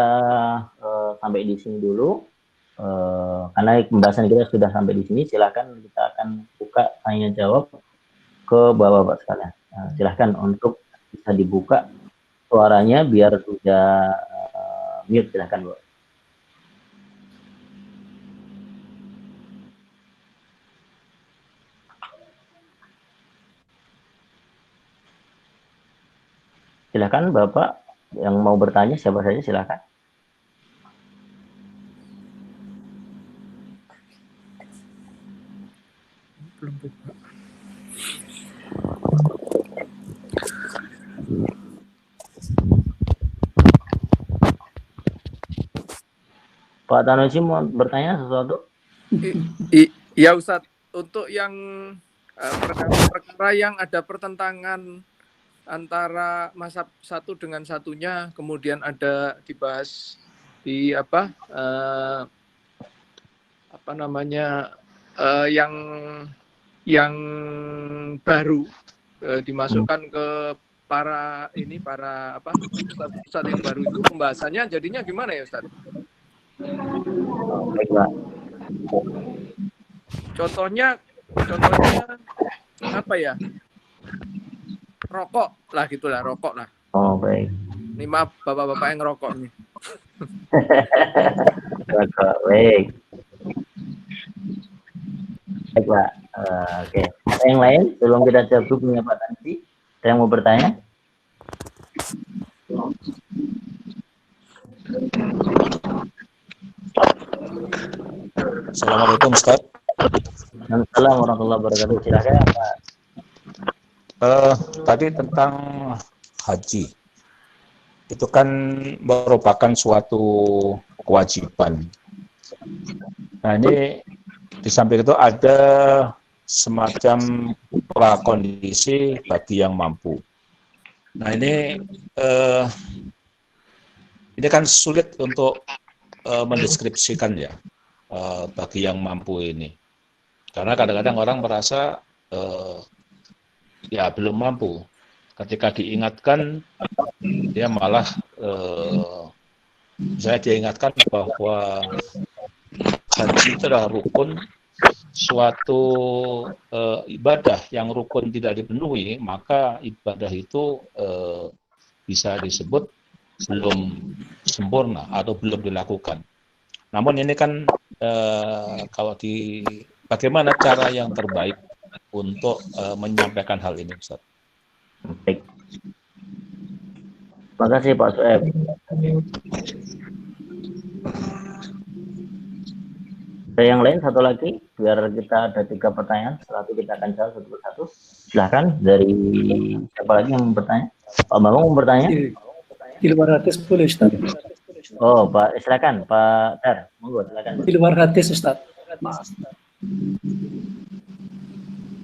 sampai di sini dulu. Karena pembahasan kita sudah sampai di sini, silakan kita akan buka tanya jawab ke bapak-bapak sekalian. Silakan untuk bisa dibuka suaranya biar sudah mute, silakan Bu. Silakan Bapak yang mau bertanya, siapa saja silakan. Belum buka. Pak Tanusi mau bertanya sesuatu? Iya Ustadz, untuk yang perkara yang ada pertentangan antara mazhab satu dengan satunya, kemudian ada dibahas di yang baru dimasukkan ke para ustadz yang baru itu, pembahasannya jadinya gimana ya Ustadz? Baiklah. Contohnya apa ya? Rokok lah. Oh, baik. Ini maaf bapak-bapak yang ngerokok nih. Baik. Baik, Pak. Oke. Ada yang lain? Sebelum kita jawab punya Pak Tansi, ada yang mau bertanya? Assalamualaikum Ustaz. Assalamualaikum warahmatullahi wabarakatuh. Silakan Pak. Tadi tentang haji. itu kan merupakan suatu kewajiban. Nah ini di samping itu ada semacam prakondisi bagi yang mampu. Nah ini kan sulit untuk mendeskripsikan ya bagi yang mampu ini, karena kadang-kadang orang merasa ya belum mampu. Ketika diingatkan dia malah saya diingatkan bahwa haji itu adalah rukun, suatu ibadah yang rukun tidak dipenuhi, maka ibadah itu bisa disebut belum sempurna atau belum dilakukan. Namun ini kan kalau bagaimana cara yang terbaik untuk menyampaikan hal ini, Ustaz? Baik. Terima kasih Pak Soeb. Ada yang lain satu lagi, biar kita ada 3 pertanyaan. Setelah itu kita akan jawab satu persatu. Silahkan, dari siapa lagi yang mau bertanya? Pak Bambang mau bertanya? Di luar hadis boleh, Ustaz. Oh, Pak, silakan, Pak Ter. Monggo, silakan. Di luar hadis, Ustaz. Maaf.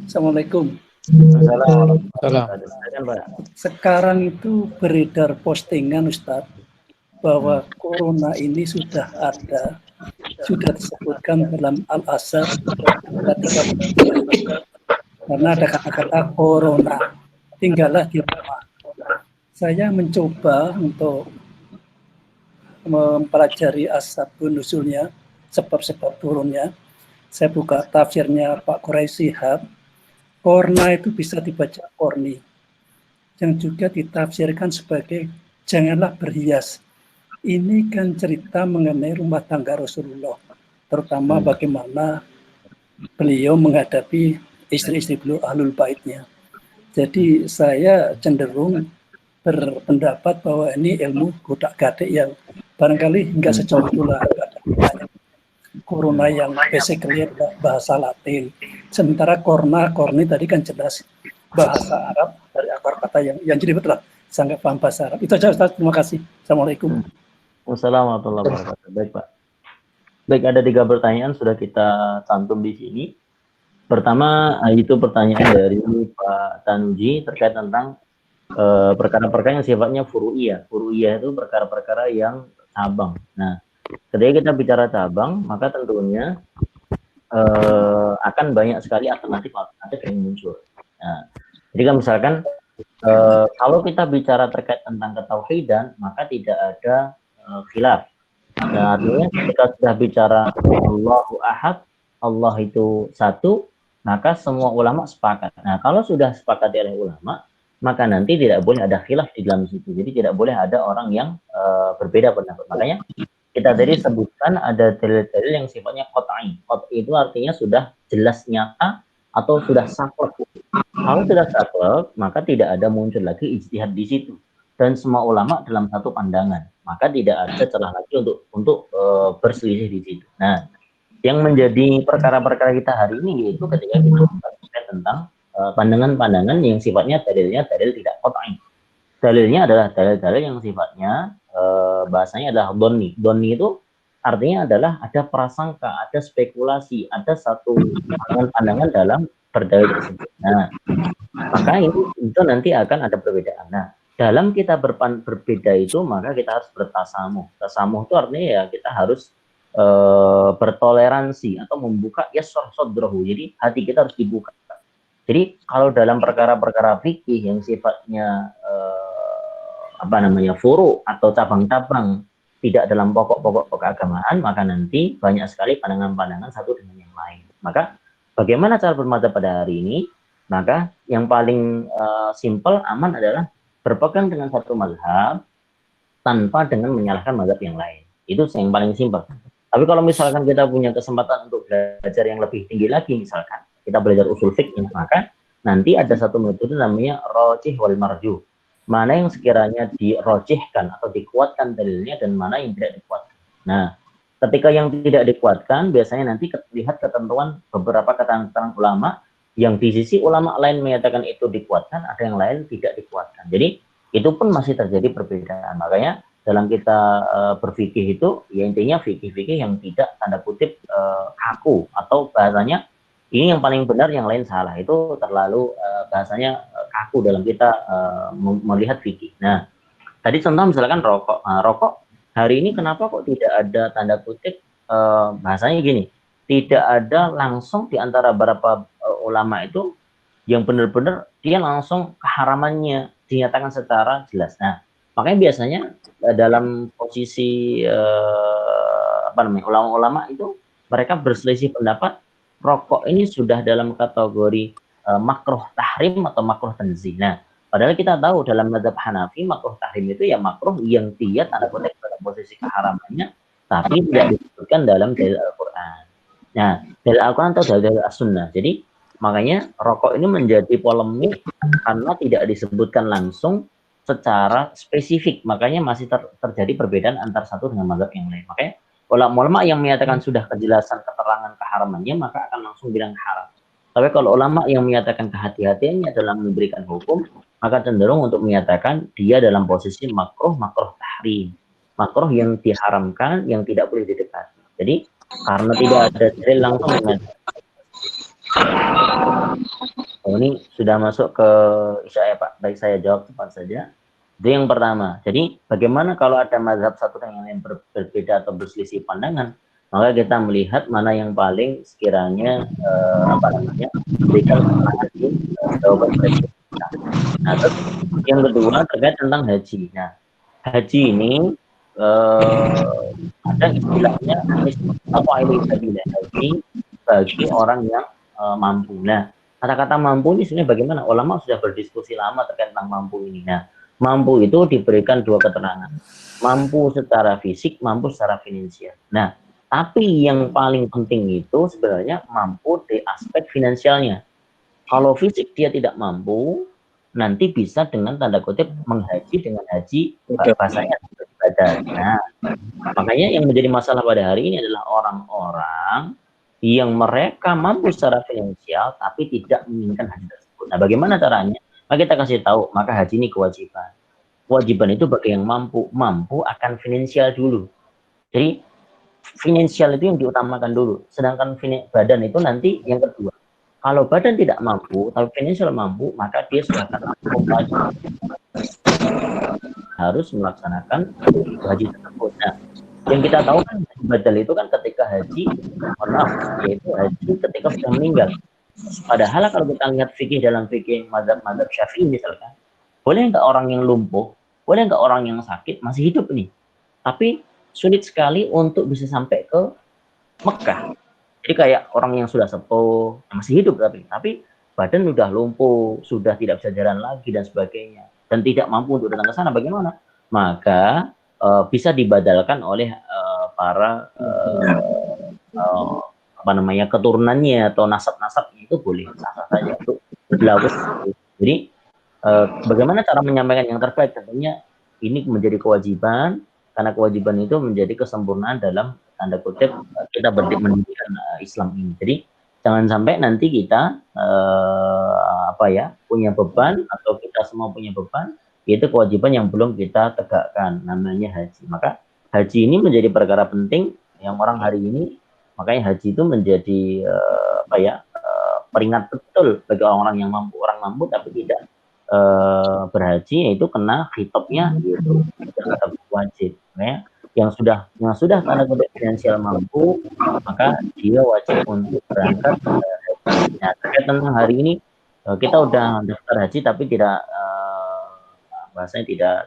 Assalamualaikum. Silakan, Pak. Sekarang itu beredar postingan, Ustaz, bahwa corona ini sudah disebutkan dalam Al-Azhar karena ada kata-kata corona, tinggallah di rumah. Saya mencoba untuk mempelajari asbabun nuzulnya, sebab-sebab turunnya. Saya buka tafsirnya Pak Quraisy Shihab. Korna itu bisa dibaca korni, yang juga ditafsirkan sebagai janganlah berhias. Ini kan cerita mengenai rumah tangga Rasulullah, terutama bagaimana beliau menghadapi istri-istri beliau, ahlul baitnya. Jadi saya cenderung berpendapat bahwa ini ilmu godak-gadik yang barangkali nggak sejauh itulah. Corona yang basically bahasa Latin, sementara korni tadi kan jelas bahasa Arab dari akar kata yang jadi betul lah, sangat paham bahasa Arab. Itu saja, Ustaz. Terima kasih. Assalamualaikum. Wassalamualaikum warahmatullahi wabarakatuh. Baik, Pak. Baik, ada 3 pertanyaan sudah kita cantum di sini. Pertama, itu pertanyaan dari Pak Tanuji terkait tentang perkara-perkara yang sifatnya furu'iyah. Furu'iyah itu perkara-perkara yang cabang. Nah, ketika kita bicara cabang, maka tentunya akan banyak sekali alternatif yang muncul. Nah, jadi kan misalkan kalau kita bicara terkait tentang ketauhidan, maka tidak ada khilaf. Nah, artinya ketika sudah bicara Allahu Ahad, Allah itu satu, maka semua ulama sepakat. Nah, kalau sudah sepakat oleh ulama, maka nanti tidak boleh ada khilaf di dalam situ. Jadi tidak boleh ada orang yang berbeda pendapat. Makanya kita tadi sebutkan ada dalil-dalil yang sifatnya qat'i. Qat'i itu artinya sudah jelas nyata atau sudah saklek. Kalau sudah saklek, maka tidak ada muncul lagi ijtihad di situ. Dan semua ulama dalam satu pandangan, maka tidak ada celah lagi untuk berselisih di situ. Nah, yang menjadi perkara-perkara kita hari ini yaitu ketika kita bicara tentang pandangan-pandangan yang sifatnya dalilnya dalil tidak qat'i. Dalilnya adalah dalil-dalil yang sifatnya bahasanya adalah donni. Donni itu artinya adalah ada prasangka, ada spekulasi, ada satu pandangan dalam berdalil tersebut. Nah, maka itu nanti akan ada perbedaan. Nah, dalam kita berbeda itu, maka kita harus bertasamuh. Tasamuh itu artinya ya kita harus bertoleransi atau membuka yasr sadrahu. Jadi hati kita harus dibuka. Jadi kalau dalam perkara-perkara fikih yang sifatnya furu atau cabang-cabang tidak dalam pokok-pokok keagamaan, maka nanti banyak sekali pandangan-pandangan satu dengan yang lain. Maka bagaimana cara bermadzhab pada hari ini? Maka yang paling simpel, aman adalah berpegang dengan satu mazhab tanpa dengan menyalahkan mazhab yang lain. Itu yang paling simpel. Tapi kalau misalkan kita punya kesempatan untuk belajar yang lebih tinggi lagi, misalkan kita belajar usul fiqh, maka nanti ada satu metode namanya rojih wal marjuh. Mana yang sekiranya dirojihkan atau dikuatkan dalilnya dan mana yang tidak dikuatkan. Nah, ketika yang tidak dikuatkan, biasanya nanti lihat ketentuan beberapa ketentuan ulama yang di sisi ulama lain menyatakan itu dikuatkan, ada yang lain tidak dikuatkan. Jadi itu pun masih terjadi perbedaan. Makanya dalam kita berfikih itu, ya intinya fikih-fikih yang tidak tanda kutip kaku, atau bahasanya ini yang paling benar, yang lain salah. Itu terlalu bahasanya kaku dalam kita melihat fikih. Nah, tadi contoh misalkan rokok. Nah, rokok hari ini kenapa kok tidak ada tanda kutip bahasanya gini, tidak ada langsung di antara beberapa ulama itu yang benar-benar dia langsung keharamannya dinyatakan secara jelas. Nah, makanya biasanya dalam posisi ulama-ulama itu mereka berselisih pendapat rokok ini sudah dalam kategori makruh tahrim atau makruh tanzih. Nah, padahal kita tahu dalam mazhab Hanafi makruh tahrim itu ya makruh yang dia tanda kutip dalam posisi keharamannya, tapi tidak disebutkan dalam dalil Al-Quran. Nah, dalil Al-Quran atau dalil As-Sunnah. Jadi makanya rokok ini menjadi polemik karena tidak disebutkan langsung secara spesifik. Makanya masih terjadi perbedaan antara satu dengan mazhab yang lain. Makanya ulama yang menyatakan sudah kejelasan keterangan keharamannya, maka akan langsung bilang haram. Tapi kalau ulama yang menyatakan kehati-hatiannya dalam memberikan hukum, maka cenderung untuk menyatakan dia dalam posisi makruh tahrim, makruh yang diharamkan, yang tidak boleh didekati. Jadi karena tidak ada dalil langsung mengatakan. Oh, ini sudah masuk ke Isya ya Pak. Baik, saya jawab cepat saja. Itu yang pertama. Jadi bagaimana kalau ada mazhab satu dengan yang berbeda atau berselisih pandangan, maka kita melihat mana yang paling sekiranya memberikan jawaban mereka. Nah, terus yang kedua terkait tentang haji. Nah, haji ini ada istilahnya apa ini haji bagi orang yang mampu. Nah, kata-kata mampu ini sebenarnya bagaimana? Ulama sudah berdiskusi lama terkait tentang mampu ini. Nah, mampu itu diberikan dua keterangan. Mampu secara fisik, mampu secara finansial. Nah, tapi yang paling penting itu sebenarnya mampu di aspek finansialnya. Kalau fisik dia tidak mampu, nanti bisa dengan tanda kutip menghaji dengan haji bahasanya ibadah. Nah, makanya yang menjadi masalah pada hari ini adalah orang-orang yang mereka mampu secara finansial tapi tidak menginginkan haji tersebut. Nah, bagaimana caranya? Maka kita kasih tahu, maka haji ini kewajiban. Kewajiban itu bagi yang mampu akan finansial dulu. Jadi finansial itu yang diutamakan dulu, sedangkan badan itu nanti yang kedua. Kalau badan tidak mampu tapi finansial mampu, maka dia sudah akan harus melaksanakan haji tersebut. Nah, yang kita tahu kan badal itu kan ketika haji, yaitu haji ketika sudah meninggal. Padahal kalau kita lihat fikih dalam fikih mazhab Syafi'i misalkan, boleh nggak orang yang lumpuh, boleh nggak orang yang sakit masih hidup nih, tapi sulit sekali untuk bisa sampai ke Mekah. Jadi kayak orang yang sudah sepuh, masih hidup tapi badan sudah lumpuh, sudah tidak bisa jalan lagi dan sebagainya, dan tidak mampu untuk datang ke sana, bagaimana? Maka bisa dibadalkan oleh para keturunannya atau nasab-nasabnya, itu boleh sah saja untuk dilakukan. Jadi bagaimana cara menyampaikan yang terbaik? Tentunya ini menjadi kewajiban, karena kewajiban itu menjadi kesempurnaan dalam tanda kutip kita mendidikan Islam ini. Jadi jangan sampai nanti kita punya beban, atau kita semua punya beban, yaitu kewajiban yang belum kita tegakkan, namanya haji. Maka haji ini menjadi perkara penting yang orang hari ini, makanya haji itu menjadi peringat betul bagi orang-orang yang mampu. Orang mampu tapi tidak berhaji, yaitu kena khitabnya, yaitu wajib. Ya. Yang sudah tanda kutip finansial mampu, maka dia wajib untuk berangkat haji. Nah, terkait tentang hari ini kita udah daftar haji tapi tidak bahasanya tidak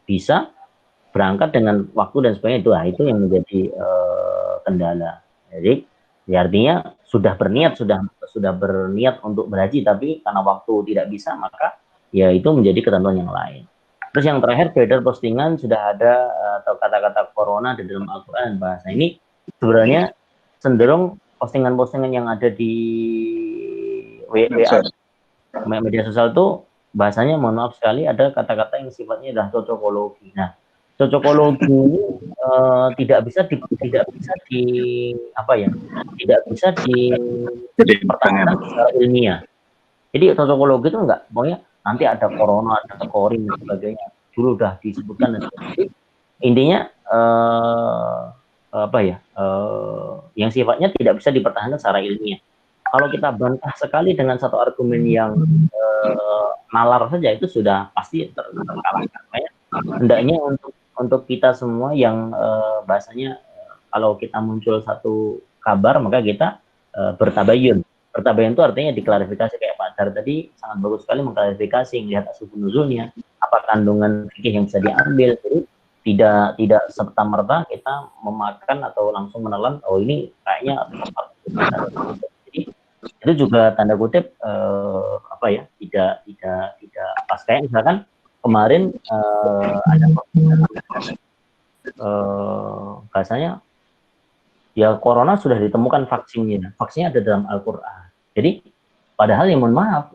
bisa berangkat dengan waktu dan sebagainya, itu yang menjadi kendala. Jadi ya artinya sudah berniat untuk berhaji, tapi karena waktu tidak bisa, maka ya itu menjadi ketentuan yang lain. Terus yang terakhir, beredar postingan sudah ada atau kata-kata corona di dalam Al-Quran. Bahasa ini sebenarnya cenderung postingan-postingan yang ada di WA, media sosial itu bahasanya, mohon maaf sekali, ada kata-kata yang sifatnya adalah cocokologi. Nah, cocokologi ini tidak bisa dipertahankan secara ilmiah. Jadi cocokologi itu enggak, pokoknya nanti ada corona, ada korin dan sebagainya. Dulu udah disebutkan dan sebagainya. Intinya yang sifatnya tidak bisa dipertahankan secara ilmiah. Kalau kita bantah sekali dengan satu argumen yang nalar saja, itu sudah pasti terkalahkan. Hendaknya untuk kita semua yang bahasanya kalau kita muncul satu kabar maka kita bertabayun. Bertabayun itu artinya diklarifikasi, kayak Pak Dar tadi sangat bagus sekali mengklarifikasi, melihat asbabun nuzulnya, apa kandungan fikih yang bisa diambil. Jadi tidak serta merta kita memakan atau langsung menelan, oh ini kayaknya jadi itu juga tanda kutip tidak pas. Kayak misalkan kemarin ada bahasanya ya corona sudah ditemukan vaksinnya ada dalam Al-Quran. Jadi padahal yang mohon maaf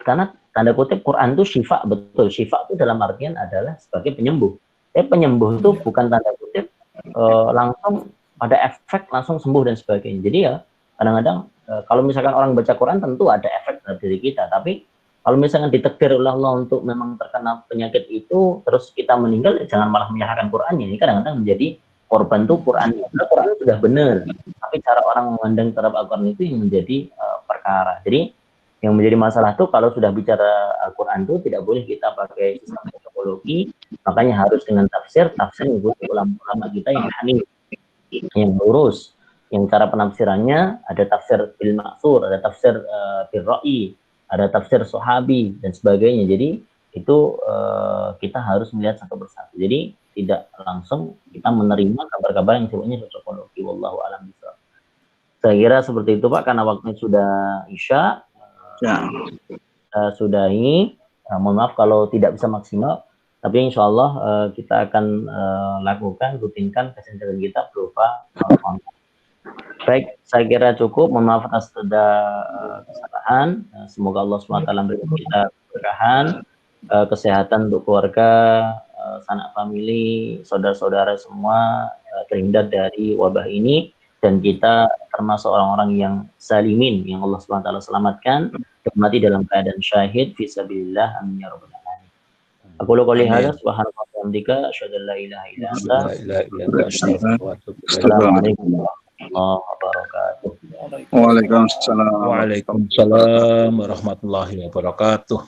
karena tanda kutip Quran itu syifa, betul, syifa itu dalam artian adalah sebagai penyembuh. Penyembuh itu bukan tanda kutip langsung pada efek langsung sembuh dan sebagainya. Jadi ya kadang-kadang kalau misalkan orang baca Quran tentu ada efek terhadap diri kita, tapi kalau misalkan ditakdir oleh Allah untuk memang terkena penyakit itu terus kita meninggal, jangan malah menyalahkan Qurannya. Ini kadang-kadang menjadi korban tuh Qurannya. Karena Quran sudah benar, tapi cara orang memandang terhadap Al-Quran itu yang menjadi perkara. Jadi yang menjadi masalah tuh kalau sudah bicara Al-Quran tuh tidak boleh kita pakai sistem metodologi, makanya harus dengan tafsir mengikuti ulama-ulama kita yang hanif, yang lurus, yang cara penafsirannya ada tafsir bil ma'thur, ada tafsir bil ra'i, ada tafsir sahabi dan sebagainya. Jadi itu kita harus melihat satu persatu. Jadi tidak langsung kita menerima kabar-kabar yang sifatnya cocokologi. Wallahu a'lam bishawab. Saya kira seperti itu Pak, karena waktunya sudah Isya. Sudahi. Mohon maaf kalau tidak bisa maksimal, tapi insya Allah kita akan lakukan, rutinkan kesehatan kita berupa kontak. Baik, saya kira cukup. Mohon maaf atas kesalahan. Semoga Allah SWT memberikan kita keberkahan, kesehatan untuk keluarga, sanak famili, saudara-saudara semua terhindar dari wabah ini, dan kita termasuk orang-orang yang salimin, yang Allah SWT selamatkan, mati dalam keadaan syahid fisabilillah. Amin ya rabbal alamin. Aku qouli hadza subhanaka wa bihamdika asyhadu an la ilaha illa anta astaghfiruka wa atubu ilaik. Assalamualaikum warahmatullahi wabarakatuh. Waalaikumsalam. Waalaikumsalam warahmatullahi wabarakatuh.